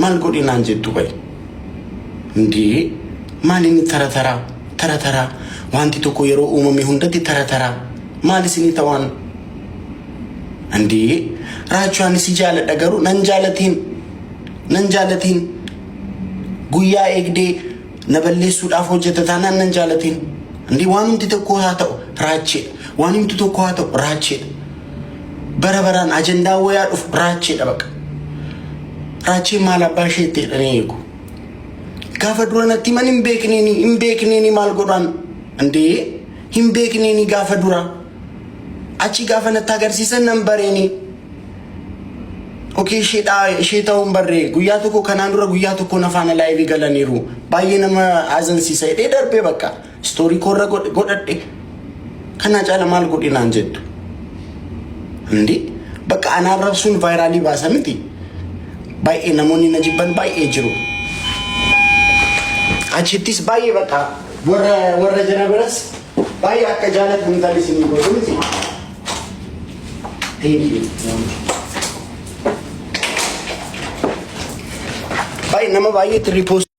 maal godhinaan jettu bayi ndii maaliin tara wanti tokko yeroo uumame hundatti tara maal isinii ta'an ndii raachuun si jaaladha garuu nan jaalatiin guyyaa eegdee na balleessuudhaaf hojjetataa nan jaalatiin ndii waan humti tokko haa ta'u raachee barabaraan ajandaa wayaa dhuf raacheedha baqa raachee maal abbaa isheettidha ni eegu gaafa duranatti man hin beekneeni maal godhan ndee hin beekneeni gaafa dura achi gaafa natti agarsiisan nan bareeni okay ishee ta'uun barree guyyaa tokko kanaan dura guyyaa tokko nafaana laayivii galaniiru baay'ee nama azansiisa hidhee darbee bakka istoorii korra godhadhe kana caala maal godhinaan jettu ndii bakka anaan rabsuun vaayiraalii baasa miti baay'ee namoonni na jibban baay'ee jiru achittis baay'ee bakka warra jana biras baay'ee akka jaalatu intalli isinii godhu miti baay'ee nama baay'eetti riipoostii